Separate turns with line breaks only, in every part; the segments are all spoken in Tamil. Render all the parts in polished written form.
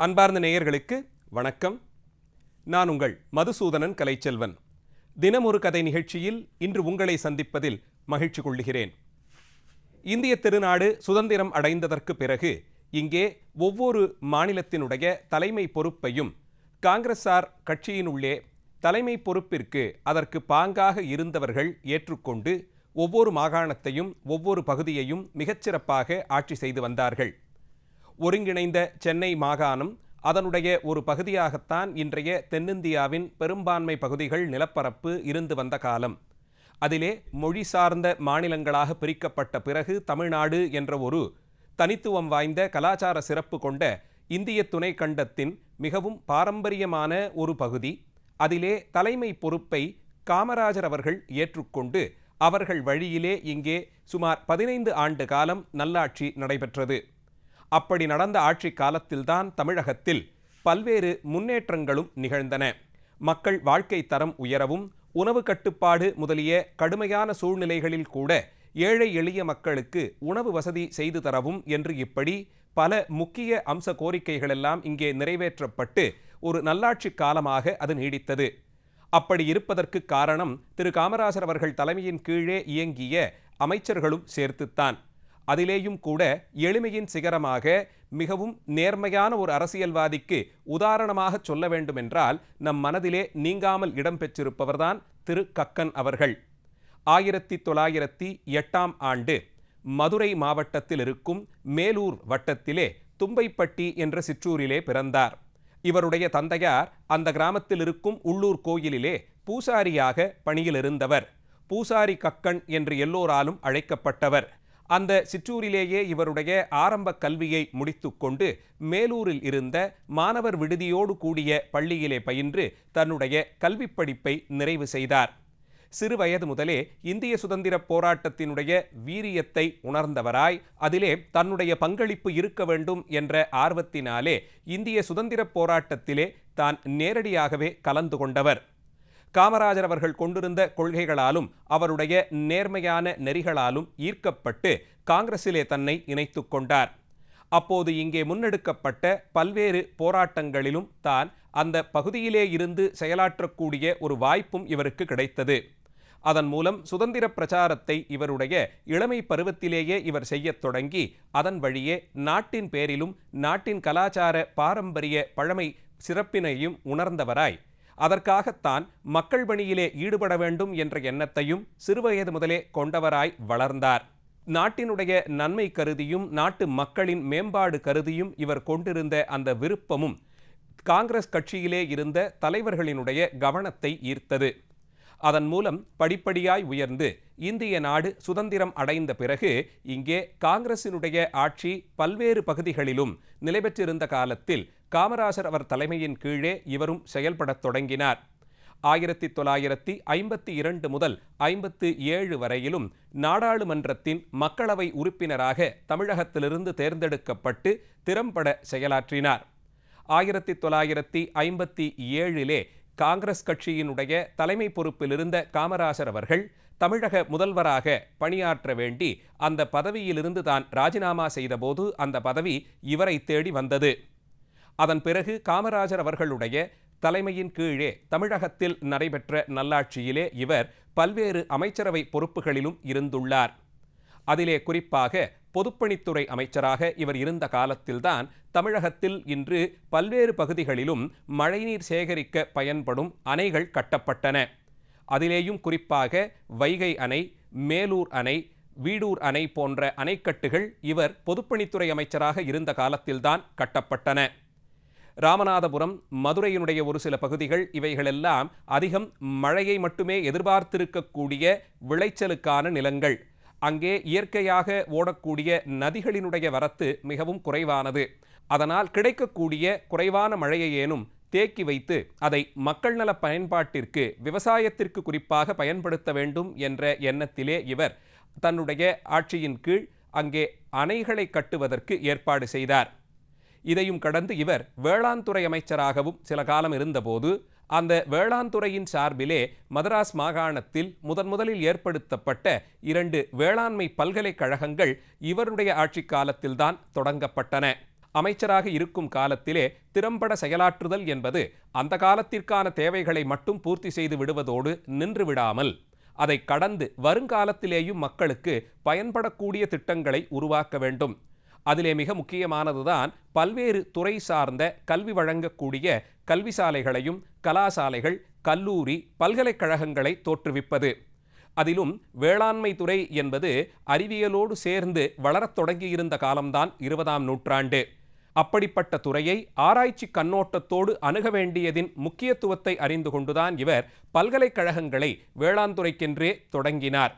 அன்பார்ந்த நேயர்களுக்கு வணக்கம். நான் உங்கள் மதுசூதனன் கலைச்செல்வன். தினமொரு கதை நிகழ்ச்சியில் இன்று உங்களை சந்திப்பதில் மகிழ்ச்சி கொள்கிறேன். இந்திய திருநாடு சுதந்திரம் அடைந்ததற்கு பிறகு இங்கே ஒவ்வொரு மாநிலத்தினுடைய தலைமை பொறுப்பையும் காங்கிரஸார் கட்சியினுள்ளே தலைமை பொறுப்பிற்கு அதற்கு பாங்காக இருந்தவர்கள் ஏற்றுக்கொண்டு ஒவ்வொரு மாகாணத்தையும் ஒவ்வொரு பகுதியையும் மிகச்சிறப்பாக ஆட்சி செய்து வந்தார்கள். ஒருங்கிணைந்த சென்னை மாகாணம் அதனுடைய ஒரு பகுதியாகத்தான் இன்றைய தென்னிந்தியாவின் பெரும்பான்மை பகுதிகள் நிலப்பரப்பு இருந்து வந்த காலம். அதிலே மொழி சார்ந்த மாநிலங்களாக பிரிக்கப்பட்ட பிறகு தமிழ்நாடு என்ற ஒரு தனித்துவம் வாய்ந்த கலாச்சார சிறப்பு கொண்ட இந்திய துணை கண்டத்தின் மிகவும் பாரம்பரியமான ஒரு பகுதி. அதிலே தலைமை பொறுப்பை காமராஜர் அவர்கள் ஏற்றுக்கொண்டு அவர்கள் வழியிலே இங்கே சுமார் 15 ஆண்டு காலம் நல்லாட்சி நடைபெற்றது. அப்படி நடந்த ஆட்சி காலத்தில்தான் தமிழகத்தில் பல்வேறு முன்னேற்றங்களும் நிகழ்ந்தன. மக்கள் வாழ்க்கை தரம் உயரவும் உணவு கட்டுப்பாடு முதலிய கடுமையான சூழ்நிலைகளில் கூட ஏழை எளிய மக்களுக்கு உணவு வசதி செய்து தரவும் என்று இப்படி பல முக்கிய அம்ச கோரிக்கைகளெல்லாம் இங்கே நிறைவேற்றப்பட்டு ஒரு நல்லாட்சி காலமாக அது நீடித்தது. அப்படி இருப்பதற்கு காரணம் திரு காமராஜர் அவர்கள் தலைமையின் கீழே இயங்கிய அமைச்சர்களும் சேர்த்துத்தான். அதிலேயும் கூட எளிமையின் சிகரமாக மிகவும் நேர்மையான ஒரு அரசியல்வாதிக்கு உதாரணமாக சொல்ல வேண்டுமென்றால் நம் மனதிலே நீங்காமல் இடம்பெற்றிருப்பவர்தான் திரு கக்கன் அவர்கள். 1908 ஆண்டு மதுரை மாவட்டத்தில் இருக்கும் மேலூர் வட்டத்திலே தும்பைப்பட்டி என்ற சிற்றூரிலே பிறந்தார். இவருடைய தந்தையார் அந்த கிராமத்தில் இருக்கும் உள்ளூர் கோயிலிலே பூசாரியாக பணியில் இருந்தவர். பூசாரி கக்கன் என்று எல்லோராலும் அழைக்கப்பட்டவர். அந்த சிற்றூரிலேயே இவருடைய ஆரம்ப கல்வியை முடித்துக்கொண்டு மேலூரில் இருந்த மாணவர் விடுதியோடு கூடிய பள்ளியிலே பயின்று தன்னுடைய கல்வி படிப்பை நிறைவு செய்தார். சிறு வயது முதலே இந்திய சுதந்திர போராட்டத்தினுடைய வீரியத்தை உணர்ந்தவராய் அதிலே தன்னுடைய பங்களிப்பு இருக்க வேண்டும் என்ற ஆர்வத்தினாலே இந்திய சுதந்திர போராட்டத்திலே தான் நேரடியாகவே கலந்து கொண்டவர். காமராஜர் அவர்கள் கொண்டிருந்த கொள்கைகளாலும் அவருடைய நேர்மையான நெறிகளாலும் ஈர்க்கப்பட்டு காங்கிரஸிலே தன்னை இணைத்து கொண்டார். அப்போது இங்கே முன்னெடுக்கப்பட்ட பல்வேறு போராட்டங்களிலும் தான் அந்த பகுதியிலே இருந்து செயலாற்றக்கூடிய ஒரு வாய்ப்பும் இவருக்கு கிடைத்தது. அதன் மூலம் சுதந்திர பிரச்சாரத்தை இவருடைய இளமை பருவத்திலேயே இவர் செய்யத் தொடங்கி அதன் வழியே நாட்டின் பேரிலும் நாட்டின் கலாச்சார பாரம்பரிய பழமை சிறப்பினையும் உணர்ந்தவராய் அதற்காகத்தான் மக்கள் பணியிலே ஈடுபட வேண்டும் என்ற எண்ணத்தையும் சிறுவயது முதலே கொண்டவராய் வளர்ந்தார். நாட்டினுடைய நன்மை கருதியும் நாட்டு மக்களின் மேம்பாடு கருதியும் இவர் கொண்டிருந்த அந்த விருப்பமும் காங்கிரஸ் கட்சியிலே இருந்த தலைவர்களினுடைய கவனத்தை ஈர்த்தது. அதன் மூலம் படிப்படியாய் உயர்ந்து இந்திய நாடு சுதந்திரம் அடைந்த பிறகு இங்கே காங்கிரசினுடைய ஆட்சி பல்வேறு பகுதிகளிலும் நிலைபெற்றிருந்த காலத்தில் காமராஜர் அவர் தலைமையின் கீழே இவரும் செயல்படத் தொடங்கினார். 1952 முதல் 57 வரையிலும் நாடாளுமன்றத்தின் மக்களவை உறுப்பினராக தமிழகத்திலிருந்து தேர்ந்தெடுக்கப்பட்டு திறம்பட செயலாற்றினார். 1957 காங்கிரஸ் கட்சியினுடைய தலைமை பொறுப்பில் இருந்த காமராஜர் அவர்கள் தமிழக முதல்வராக பணியாற்ற வேண்டி அந்த பதவியிலிருந்து தான் ராஜினாமா செய்தபோது அந்த பதவி இவரை தேடி வந்தது. அதன் பிறகு காமராஜர் அவர்களுடைய தலைமையின் கீழே தமிழகத்தில் நடைபெற்ற நல்லாட்சியிலே இவர் பல்வேறு அமைச்சரவை பொறுப்புகளிலும் இருந்துள்ளார். அதிலே குறிப்பாக பொதுப்பணித்துறை அமைச்சராக இவர் இருந்த காலத்தில்தான் தமிழகத்தில் இன்று பல்வேறு பகுதிகளிலும் மழைநீர் சேகரிக்க பயன்படும் அணைகள் கட்டப்பட்டன. அதிலேயும் குறிப்பாக வைகை அணை, மேலூர் அணை, வீடூர் அணை போன்ற அணைக்கட்டுகள் இவர் பொதுப்பணித்துறை அமைச்சராக இருந்த காலத்தில்தான் கட்டப்பட்டன. ராமநாதபுரம், மதுரையினுடைய ஒரு சில பகுதிகள் இவைகளெல்லாம் அதிகம் மழையை மட்டுமே எதிர்பார்த்திருக்கக்கூடிய விளைச்சலுக்கான நிலங்கள். அங்கே இயற்கையாக ஓடக்கூடிய நதிகளினுடைய வரத்து மிகவும் குறைவானது. அதனால் கிடைக்கக்கூடிய குறைவான மழையையேனும் தேக்கி வைத்து அதை மக்கள் நல பயன்பாட்டிற்கு விவசாயத்திற்கு குறிப்பாக பயன்படுத்த வேண்டும் என்ற எண்ணத்திலே இவர் தன்னுடைய ஆட்சியின் கீழ் அங்கே அணைகளை கட்டுவதற்கு ஏற்பாடு செய்தார். இதையும் கடந்து இவர் வேளாண் துறை அமைச்சராகவும் சில காலம் இருந்தபோது அந்த வேளாண் துறையின் சார்பிலே மதராஸ் மாகாணத்தில் முதலில் ஏற்படுத்தப்பட்ட 2 வேளாண்மை பல்கலைக்கழகங்கள் இவருடைய ஆட்சி காலத்தில்தான் தொடங்கப்பட்டன. அமைச்சராக இருக்கும் காலத்திலே திறம்பட செயலாற்றுதல் என்பது அந்த காலத்திற்கான தேவைகளை மட்டும் பூர்த்தி செய்து விடுவதோடு நின்று விடாமல் அதை கடந்து வருங்காலத்திலேயும் மக்களுக்கு பயன்படக்கூடிய திட்டங்களை உருவாக்க வேண்டும். அதிலே மிக முக்கியமானதுதான் பல்வேறு துறை சார்ந்த கல்வி வழங்கக்கூடிய கல்வி சாலைகளையும் கலாசாலைகள், கல்லூரி, பல்கலைக்கழகங்களை தோற்றுவிப்பது. அதிலும் வேளாண்மை துறை என்பது அறிவியலோடு சேர்ந்து வளரத் தொடங்கியிருந்த காலம்தான் 20ஆம் நூற்றாண்டு. அப்படிப்பட்ட துறையை ஆராய்ச்சி கண்ணோட்டத்தோடு அணுக வேண்டியதின் முக்கியத்துவத்தை அறிந்து கொண்டுதான் இவர் பல்கலைக்கழகங்களை வேளாண் துறைக்கென்றே தொடங்கினார்.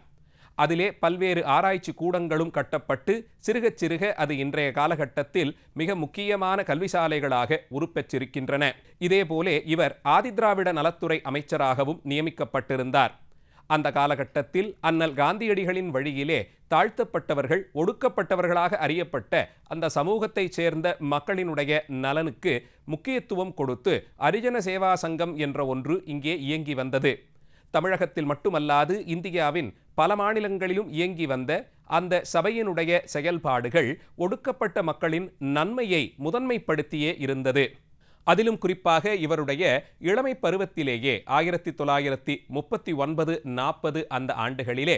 அதிலே பல்வேறு ஆராய்ச்சி கூடங்களும் கட்டப்பட்டு சிறுக சிறுக அது இன்றைய காலகட்டத்தில் மிக முக்கியமான கல்வி சாலைகளாக உருப்பெற்றிருக்கின்றன. இதேபோலே இவர் ஆதிதிராவிட நலத்துறை அமைச்சராகவும் நியமிக்கப்பட்டிருந்தார். அந்த காலகட்டத்தில் அண்ணல் காந்தியடிகளின் வழியிலே தாழ்த்தப்பட்டவர்கள், ஒடுக்கப்பட்டவர்களாக அறியப்பட்ட அந்த சமூகத்தைச் சேர்ந்த மக்களினுடைய நலனுக்கு முக்கியத்துவம் கொடுத்து அரிஜன சேவா சங்கம் என்ற ஒன்று இங்கே இயங்கி வந்தது. தமிழகத்தில் மட்டுமல்லாது இந்தியாவின் பல மாநிலங்களிலும் இயங்கி வந்த அந்த சபையினுடைய செயல்பாடுகள் ஒடுக்கப்பட்ட மக்களின் நன்மையை முதன்மைப்படுத்தியே இருந்தது. அதிலும் குறிப்பாக இவருடைய இளமை பருவத்திலேயே 1939-40 அந்த ஆண்டுகளிலே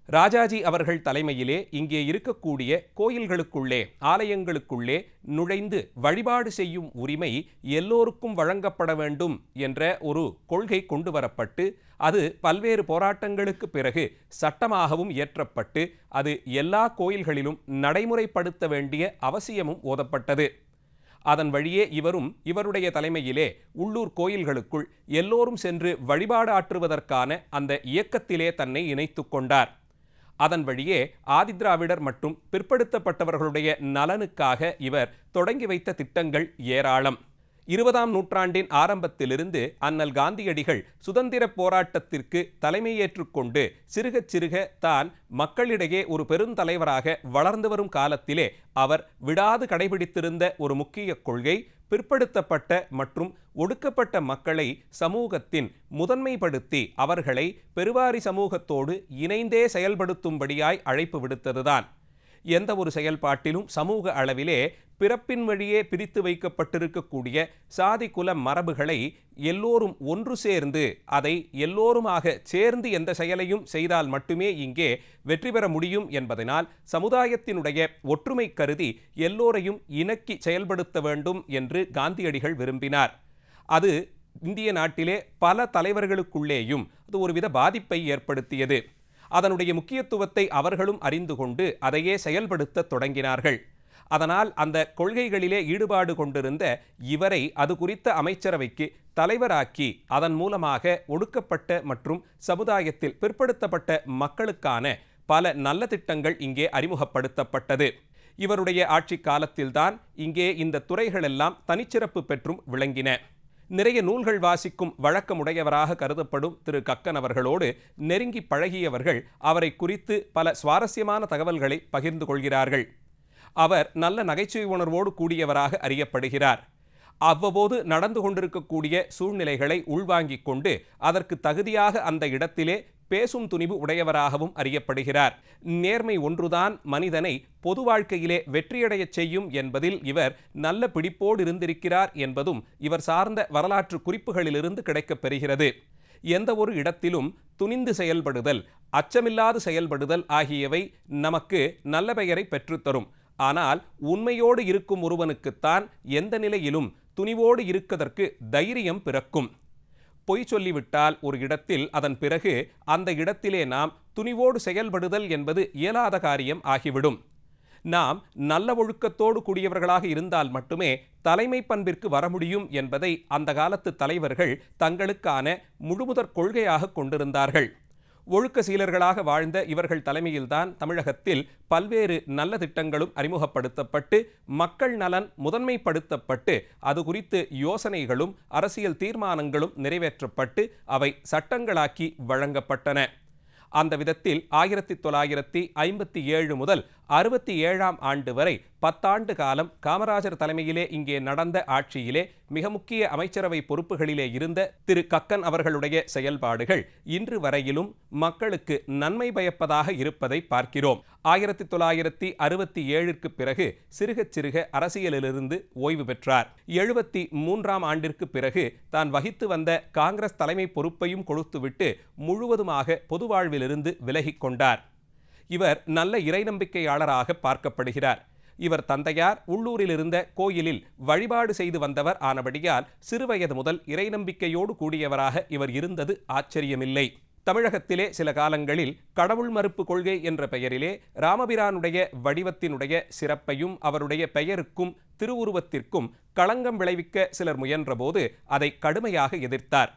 ராஜாஜி அவர்கள் தலைமையிலே இங்கே இருக்கக்கூடிய கோயில்களுக்குள்ளே, ஆலயங்களுக்குள்ளே நுழைந்து வழிபாடு செய்யும் உரிமை எல்லோருக்கும் வழங்கப்பட வேண்டும் என்ற ஒரு கொள்கை கொண்டு வரப்பட்டு அது பல்வேறு போராட்டங்களுக்கு பிறகு சட்டமாகவும் இயற்றப்பட்டு அது எல்லா கோயில்களிலும் நடைமுறைப்படுத்த வேண்டிய அவசியமும் ஓதப்பட்டது. அதன் வழியே இவரும் இவருடைய தலைமையிலே உள்ளூர் கோயில்களுக்குள் எல்லோரும் சென்று வழிபாடு ஆற்றுவதற்கான அந்த இயக்கத்திலே தன்னை இணைத்து கொண்டார். அதன் வழியே ஆதிதிராவிடர் மற்றும் பிற்படுத்தப்பட்டவர்களுடைய நலனுக்காக இவர் தொடங்கி வைத்த திட்டங்கள் ஏராளம். 20ஆம் நூற்றாண்டின் ஆரம்பத்திலிருந்து அண்ணல் காந்தியடிகள் சுதந்திர போராட்டத்திற்கு தலைமையேற்றுக்கொண்டு சிறுக சிறுக தான் மக்களிடையே ஒரு பெருந்தலைவராக வளர்ந்து வரும் காலத்திலே அவர் விடாது கடைபிடித்திருந்த ஒரு முக்கிய கொள்கை பிற்படுத்தப்பட்ட மற்றும் ஒடுக்கப்பட்ட மக்களை சமூகத்தின் முதன்மைப்படுத்தி அவர்களை பெருவாரி சமூகத்தோடு இணைந்தே செயல்படுத்தும்படியாய் அழைப்பு விடுத்ததுதான். எந்த ஒரு செயல்பாட்டிலும் சமூக அளவிலே பிறப்பின் வழியே பிரித்து வைக்கப்பட்டிருக்கக்கூடிய சாதி குல மரபுகளை எல்லோரும் ஒன்று சேர்ந்து அதை எல்லோருமாக சேர்ந்து எந்த செயலையும் செய்தால் மட்டுமே இங்கே வெற்றி பெற முடியும் என்பதனால் சமுதாயத்தினுடைய ஒற்றுமை கருதி எல்லோரையும் இணக்கி செயல்படுத்த வேண்டும் என்று காந்தியடிகள் விரும்பினார். அது இந்திய நாட்டிலே பல தலைவர்களுக்குள்ளேயும் அது ஒருவித பாதிப்பை ஏற்படுத்தியது. அதனுடைய முக்கியத்துவத்தை அவர்களும் அறிந்து கொண்டு அதையே செயல்படுத்த தொடங்கினார்கள். அதனால் அந்த கொள்கைகளிலே ஈடுபாடு கொண்டிருந்த இவரை அது குறித்த அமைச்சரவைக்கு தலைவராக்கி அதன் மூலமாக ஒடுக்கப்பட்ட மற்றும் சமுதாயத்தில் பிற்படுத்தப்பட்ட மக்களுக்கான பல நல்ல திட்டங்கள் இங்கே அறிமுகப்படுத்தப்பட்டது. இவருடைய ஆட்சி காலத்தில்தான் இங்கே இந்த துறைகளெல்லாம் தனிச்சிறப்பு பெற்றும் விளங்கின. நிறைய நூல்கள் வாசிக்கும் வழக்கமுடையவராக கருதப்படும் திரு கக்கன் அவர்களோடு நெருங்கி பழகியவர்கள் அவரை குறித்து பல சுவாரஸ்யமான தகவல்களை பகிர்ந்து கொள்கிறார்கள். அவர் நல்ல நகைச்சுவை உணர்வோடு கூடியவராக அறியப்படுகிறார். அவ்வப்போது நடந்து கொண்டிருக்கக்கூடிய சூழ்நிலைகளை உள்வாங்கிக் கொண்டு அதற்கு தகுதியாக அந்த இடத்திலே பேசும் துணிவு உடையவராகவும் அறியப்படுகிறார். நேர்மை ஒன்றுதான் மனிதனை பொது வாழ்க்கையிலே வெற்றியடையச் செய்யும் என்பதில் இவர் நல்ல பிடிப்போடு இருந்திருக்கிறார் என்பதும் இவர் சார்ந்த வரலாற்று குறிப்புகளிலிருந்து கிடைக்கப் பெறுகிறது. எந்த ஒரு இடத்திலும் துணிந்து செயல்படுதல், அச்சமில்லாது செயல்படுதல் ஆகியவை நமக்கு நல்ல பெயரை பெற்றுத்தரும். ஆனால் உண்மையோடு இருக்கும் ஒருவனுக்குத்தான் எந்த நிலையிலும் துணிவோடு இருக்கதற்கு தைரியம் பிறக்கும். பொய் சொல்லிவிட்டால் ஒரு இடத்தில் அதன் பிறகு அந்த இடத்திலே நாம் துணிவோடு செயல்படுதல் என்பது இயலாத காரியம் ஆகிவிடும். நாம் நல்ல ஒழுக்கத்தோடு கூடியவர்களாக இருந்தால் மட்டுமே தலைமை பண்பிற்கு வர முடியும் என்பதை அந்த காலத்து தலைவர்கள் தங்களுக்கான முழுமுதற் கொள்கையாக கொண்டிருந்தார்கள். ஒழுக்க சீலர்களாக வாழ்ந்த இவர்கள் தலைமையில்தான் தமிழகத்தில் பல்வேறு நல்ல திட்டங்களும் அறிமுகப்படுத்தப்பட்டு மக்கள் நலன் முதன்மைப்படுத்தப்பட்டு அது குறித்து யோசனைகளும் அரசியல் தீர்மானங்களும் நிறைவேற்றப்பட்டு அவை சட்டங்களாக்கி வழங்கப்பட்டன. அந்த விதத்தில் 1957 முதல் 67ஆம் ஆண்டு வரை 10 ஆண்டு காலம் காமராஜர் தலைமையிலே இங்கே நடந்த ஆட்சியிலே மிக முக்கிய அமைச்சரவை பொறுப்புகளிலே இருந்த திரு கக்கன் அவர்களுடைய செயல்பாடுகள் இன்று வரையிலும் மக்களுக்கு நன்மை பயப்பதாக இருப்பதை பார்க்கிறோம். 1967ற்கு பிறகு சிறுக சிறுக அரசியலிலிருந்து ஓய்வு பெற்றார். 73ஆம் ஆண்டிற்கு பிறகு தான் வகித்து வந்த காங்கிரஸ் தலைமை பொறுப்பையும் கொடுத்துவிட்டு முழுவதுமாக பொது வாழ்விலிருந்து விலகிக் கொண்டார். இவர் நல்ல இறை நம்பிக்கையாளராக பார்க்கப்படுகிறார். இவர் தந்தையார் உள்ளூரில் இருந்த கோயிலில் வழிபாடு செய்து வந்தவர் ஆனபடியால் சிறுவயது முதல் இறை நம்பிக்கையோடு கூடியவராக இவர் இருந்தது ஆச்சரியமில்லை. தமிழகத்திலே சில காலங்களில் கடவுள் மறுப்பு கொள்கை என்ற பெயரிலே ராமபிரானுடைய வடிவத்தினுடைய சிறப்பையும் அவருடைய பெயருக்கும் திருவுருவத்திற்கும் களங்கம் விளைவிக்க சிலர் முயன்றபோது அதை கடுமையாக எதிர்த்தார்.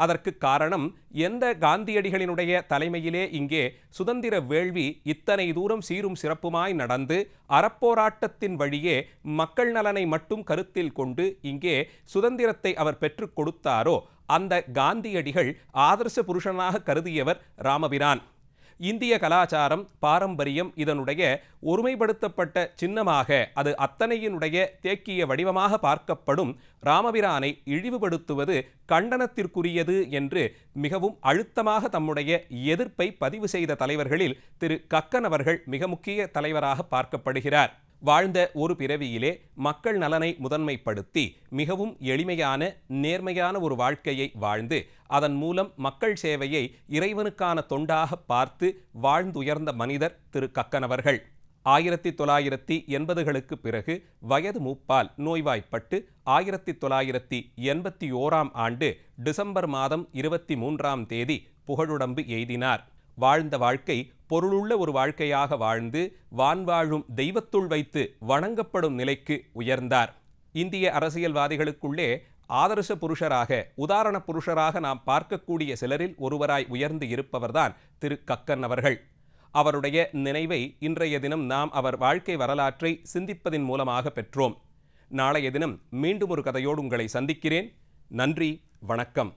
அதற்கு காரணம், எந்த காந்தியடிகளினுடைய தலைமையிலே இங்கே சுதந்திர வேள்வி இத்தனை தூரம் சீரும் சிறப்புமாய் நடந்து அறப்போராட்டத்தின் வழியே மக்கள் நலனை மட்டும் கருத்தில் கொண்டு இங்கே சுதந்திரத்தை அவர் பெற்றுக் கொடுத்தாரோ அந்த காந்தியடிகள் ஆதர்ச புருஷனாக கருதியவர் ராமபிரான். இந்திய கலாச்சாரம் பாரம்பரியம் இதனுடைய ஒருமைப்படுத்தப்பட்ட சின்னமாக அது அத்தனையினுடைய தேக்கிய வடிவமாக பார்க்கப்படும் ராமபிரானை இழிவுபடுத்துவது கண்டனத்திற்குரியது என்று மிகவும் அழுத்தமாக தம்முடைய எதிர்ப்பை பதிவு செய்த தலைவர்களில் திரு கக்கன் அவர்கள் மிக முக்கிய தலைவராக பார்க்கப்படுகிறார். வாழ்ந்த ஒரு பிறவியிலே மக்கள் நலனை முதன்மைப்படுத்தி மிகவும் எளிமையான நேர்மையான ஒரு வாழ்க்கையை வாழ்ந்து அதன் மூலம் மக்கள் சேவையை இறைவனுக்கான தொண்டாக பார்த்து வாழ்ந்துயர்ந்த மனிதர் திரு கக்கன் அவர்கள். 1980களுக்கு பிறகு வயது மூப்பால் நோய்வாய்ப்பட்டு 1981ஆம் ஆண்டு டிசம்பர் மாதம் 23ஆம் தேதி புகழுடம்பு எய்தினார். வாழ்ந்த வாழ்க்கை பொருளுள்ள ஒரு வாழ்க்கையாக வாழ்ந்து வான்வாழும் தெய்வத்துள் வைத்து வணங்கப்படும் நிலைக்கு உயர்ந்தார். இந்திய அரசியல்வாதிகளுக்குள்ளே ஆதர்ச புருஷராக உதாரண புருஷராக நாம் பார்க்கக்கூடிய சிலரில் ஒருவராய் உயர்ந்து இருப்பவர்தான் திரு கக்கன் அவர்கள். அவருடைய நினைவை இன்றைய தினம் நாம் அவர் வாழ்க்கை வரலாற்றை சிந்திப்பதின் மூலமாக பெற்றோம். நாளைய தினம் மீண்டும் ஒரு கதையோடு உங்களை சந்திக்கிறேன். நன்றி, வணக்கம்.